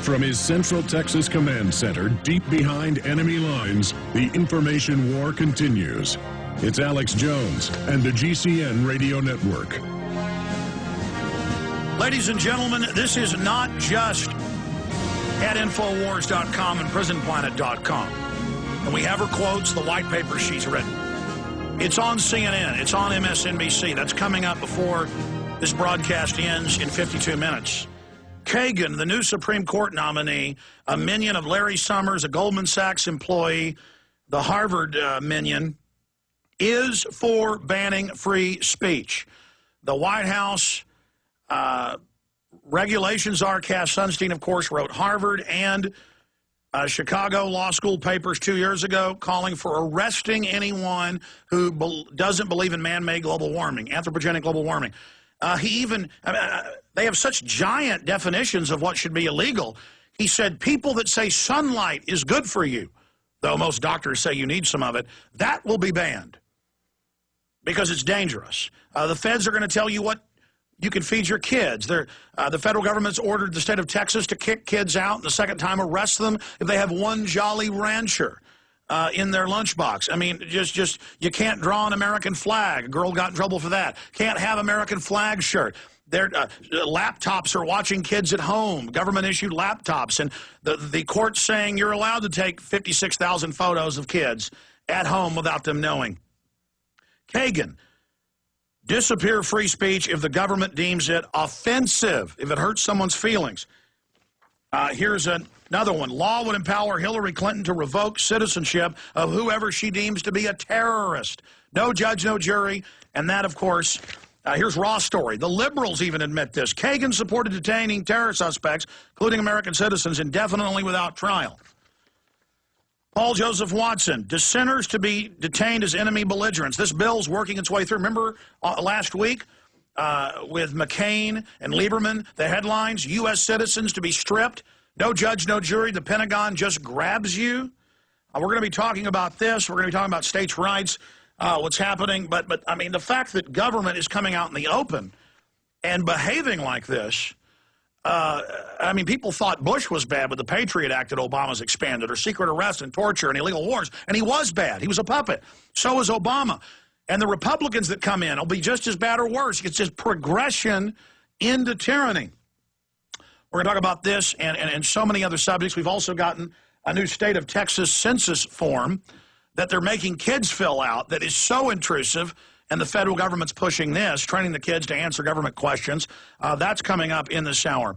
From his Central Texas Command Center, deep behind enemy lines, the information war continues. It's Alex Jones and the GCN Radio Network. Ladies and gentlemen, this is not just at Infowars.com and PrisonPlanet.com. And we have her quotes, the white paper she's written. It's on CNN. It's on MSNBC. That's coming up before this broadcast ends in 52 minutes. Kagan, the new Supreme Court nominee, a minion of Larry Summers, a Goldman Sachs employee, the Harvard minion, is for banning free speech. The White House regulations are, Cass Sunstein, of course, wrote Harvard and Chicago law school papers 2 years ago calling for arresting anyone who doesn't believe in man-made global warming, anthropogenic global warming. They have such giant definitions of what should be illegal. He said people that say sunlight is good for you, though most doctors say you need some of it, that will be banned because it's dangerous. The feds are going to tell you what you can feed your kids. The federal government's ordered the state of Texas to kick kids out and the second time arrest them if they have one Jolly Rancher in their lunchbox. I mean, just you can't draw an American flag. A girl got in trouble for that. Can't have American flag shirt. Their laptops are watching kids at home, government-issued laptops. And the court's saying you're allowed to take 56,000 photos of kids at home without them knowing. Kagan, disappear free speech if the government deems it offensive, if it hurts someone's feelings. Here's another one. Law would empower Hillary Clinton to revoke citizenship of whoever she deems to be a terrorist. No judge, no jury. And that, of course, here's Raw Story. The liberals even admit this. Kagan supported detaining terror suspects, including American citizens, indefinitely without trial. Paul Joseph Watson, dissenters to be detained as enemy belligerents. This bill's working its way through. Remember last week with McCain and Lieberman, the headlines, U.S. citizens to be stripped, no judge, no jury, the Pentagon just grabs you. We're going to be talking about this. We're going to be talking about states' rights, what's happening. But I mean, the fact that government is coming out in the open and behaving like this, I mean, people thought Bush was bad with the Patriot Act that Obama's expanded, or secret arrest and torture and illegal wars, and he was bad. He was a puppet. So was Obama. And the Republicans that come in will be just as bad or worse. It's just progression into tyranny. We're going to talk about this and so many other subjects. We've also gotten a new state of Texas census form that they're making kids fill out that is so intrusive, and the federal government's pushing this, training the kids to answer government questions. That's coming up in this hour.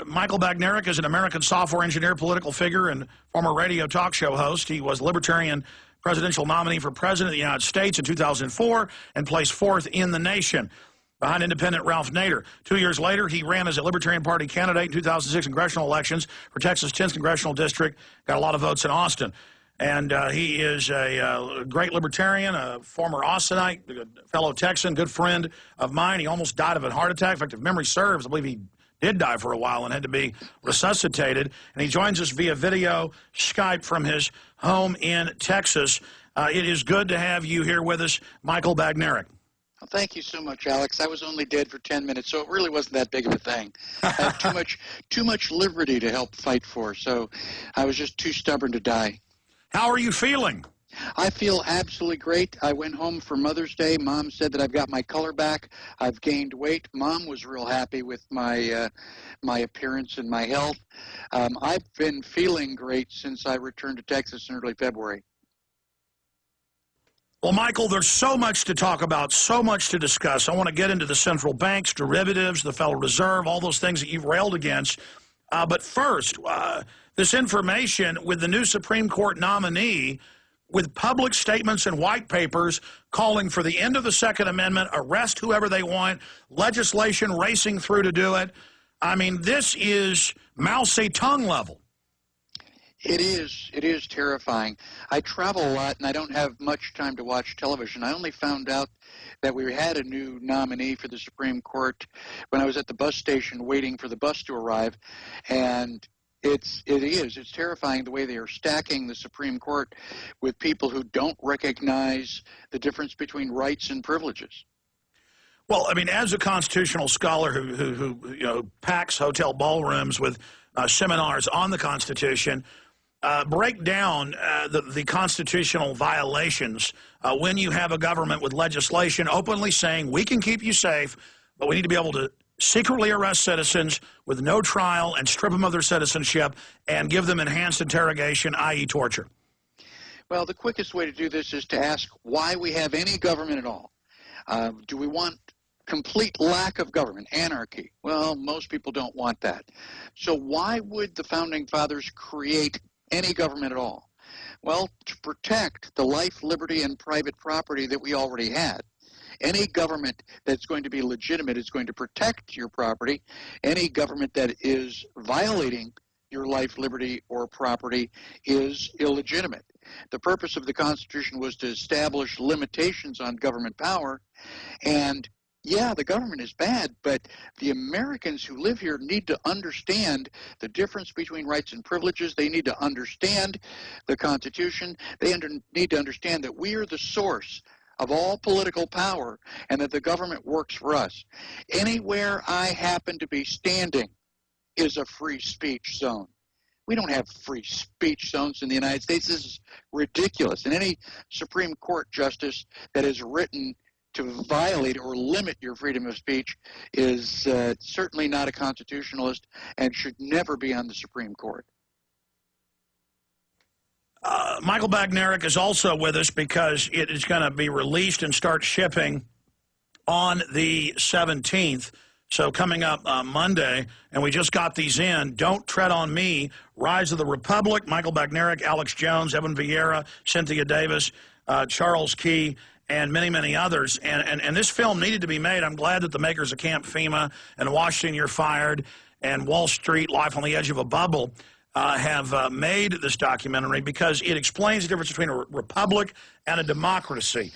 Michael Badnarik is an American software engineer, political figure, and former radio talk show host. He was Libertarian presidential nominee for president of the United States in 2004 and placed fourth in the nation behind independent Ralph Nader. 2 years later, he ran as a Libertarian Party candidate in 2006 congressional elections for Texas' 10th congressional district, got a lot of votes in Austin. And he is a great libertarian, a former Austinite, a fellow Texan, good friend of mine. He almost died of a heart attack. In fact, if memory serves, I believe he did die for a while and had to be resuscitated. And he joins us via video Skype from his home in Texas. It is good to have you here with us, Michael Badnarik. Well, thank you so much, Alex. I was only dead for 10 minutes, so it really wasn't that big of a thing. I had too much liberty to help fight for, so I was just too stubborn to die. How are you feeling? I feel absolutely great. I went home for Mother's Day. Mom said that I've got my color back. I've gained weight. Mom was real happy with my my appearance and my health. I've been feeling great since I returned to Texas in early February. Well, Michael, there's so much to talk about, so much to discuss. I want to get into the central banks, derivatives, the Federal Reserve, all those things that you've railed against. But first, this information with the new Supreme Court nominee, with public statements and white papers calling for the end of the Second Amendment, arrest whoever they want, legislation racing through to do it. I mean, this is Mao Zedong level. It is terrifying. I travel a lot, and I don't have much time to watch television. I only found out that we had a new nominee for the Supreme Court when I was at the bus station waiting for the bus to arrive, and it's terrifying the way they are stacking the Supreme Court with people who don't recognize the difference between rights and privileges. Well, I mean, as a constitutional scholar who packs hotel ballrooms with seminars on the Constitution, break down the constitutional violations when you have a government with legislation openly saying we can keep you safe, but we need to be able to secretly arrest citizens with no trial and strip them of their citizenship and give them enhanced interrogation, i.e. torture. Well, the quickest way to do this is to ask why we have any government at all. Do we want complete lack of government, anarchy? Well, most people don't want that. So why would the Founding Fathers create any government at all? Well, to protect the life, liberty, and private property that we already had. Any government that's going to be legitimate is going to protect your property. Any government that is violating your life, liberty, or property is illegitimate. The purpose of the Constitution was to establish limitations on government power. And yeah, the government is bad, but the Americans who live here need to understand the difference between rights and privileges. They need to understand the Constitution. They need to understand that we are the source of all political power and that the government works for us. Anywhere I happen to be standing is a free speech zone. We don't have free speech zones in the United States. This is ridiculous. And any Supreme Court justice that is written to violate or limit your freedom of speech is certainly not a constitutionalist and should never be on the Supreme Court. Michael Badnarik is also with us because it is going to be released and start shipping on the 17th. So coming up Monday, and we just got these in, Don't Tread on Me, Rise of the Republic, Michael Badnarik, Alex Jones, Evan Vieira, Cynthia Davis, Charles Key, and many, many others. And this film needed to be made. I'm glad that the makers of Camp FEMA and Washington You're Fired and Wall Street, Life on the Edge of a Bubble have made this documentary because it explains the difference between a republic and a democracy.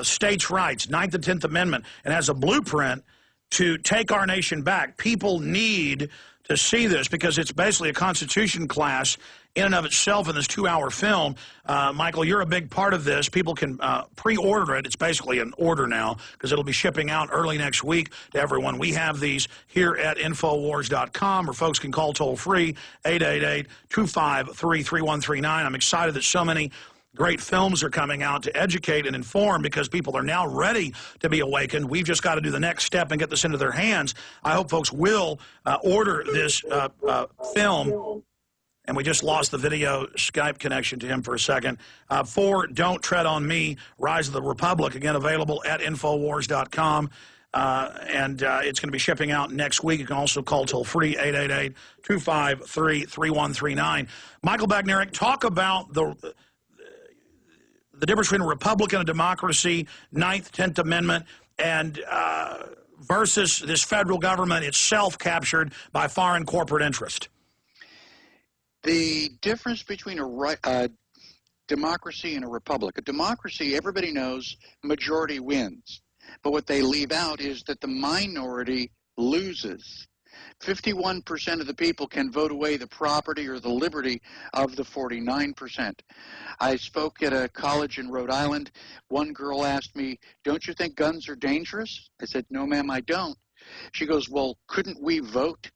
States' rights, 9th and 10th Amendment, and has a blueprint to take our nation back. People need to see this because it's basically a Constitution class in and of itself in this 2-hour film. Michael, you're a big part of this. People can pre-order it. It's basically an order now because it'll be shipping out early next week to everyone. We have these here at Infowars.com, or folks can call toll-free 888-253-3139. I'm excited that so many great films are coming out to educate and inform because people are now ready to be awakened. We've just got to do the next step and get this into their hands. I hope folks will order this film. And we just lost the video Skype connection to him for a second. For Don't Tread on Me, Rise of the Republic, again, available at Infowars.com. And it's going to be shipping out next week. You can also call toll-free 888-253-3139. Michael Badnarik, talk about the difference between a republic and a democracy, 9th, 10th Amendment, and versus this federal government itself captured by foreign corporate interest. The difference between a democracy and a republic. A democracy, everybody knows, majority wins. But what they leave out is that the minority loses. 51% of the people can vote away the property or the liberty of the 49%. I spoke at a college in Rhode Island. One girl asked me, "Don't you think guns are dangerous?" I said, "No, ma'am, I don't." She goes, "Well, couldn't we vote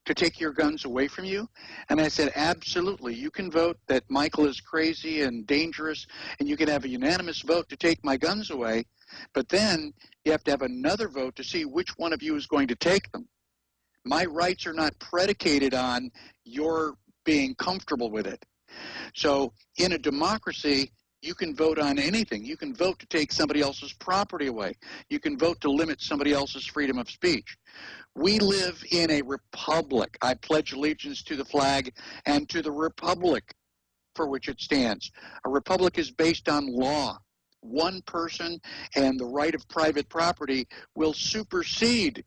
to take your guns away from you?" And I said, absolutely. You can vote that Michael is crazy and dangerous, and you can have a unanimous vote to take my guns away, but then you have to have another vote to see which one of you is going to take them. My rights are not predicated on your being comfortable with it. So in a democracy, you can vote on anything. You can vote to take somebody else's property away. You can vote to limit somebody else's freedom of speech. We live in a republic. I pledge allegiance to the flag and to the republic for which it stands. A republic is based on law. One person and the right of private property will supersede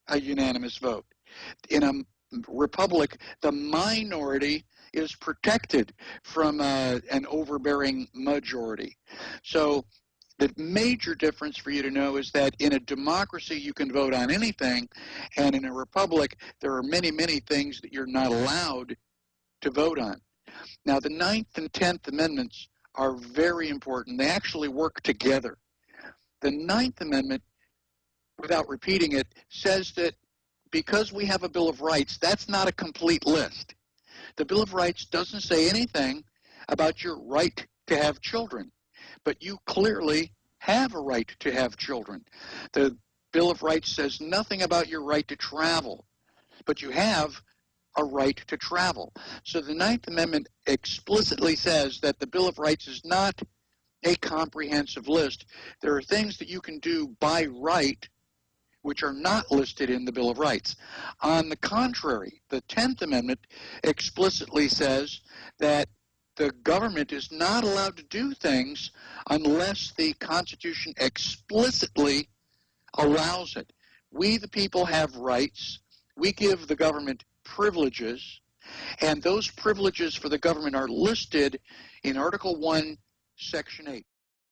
a unanimous vote. In a republic, the minority is protected from an overbearing majority. So the major difference for you to know is that in a democracy, you can vote on anything, and in a republic, there are many, many things that you're not allowed to vote on. Now, the 9th and 10th Amendments are very important. They actually work together. The 9th Amendment, without repeating it, says that because we have a Bill of Rights, that's not a complete list. The Bill of Rights doesn't say anything about your right to have children, but you clearly have a right to have children. The Bill of Rights says nothing about your right to travel, but you have a right to travel. So the Ninth Amendment explicitly says that the Bill of Rights is not a comprehensive list. There are things that you can do by right which are not listed in the Bill of Rights. On the contrary, the 10th Amendment explicitly says that the government is not allowed to do things unless the Constitution explicitly allows it. We, the people, have rights. We give the government privileges, and those privileges for the government are listed in Article 1, Section 8.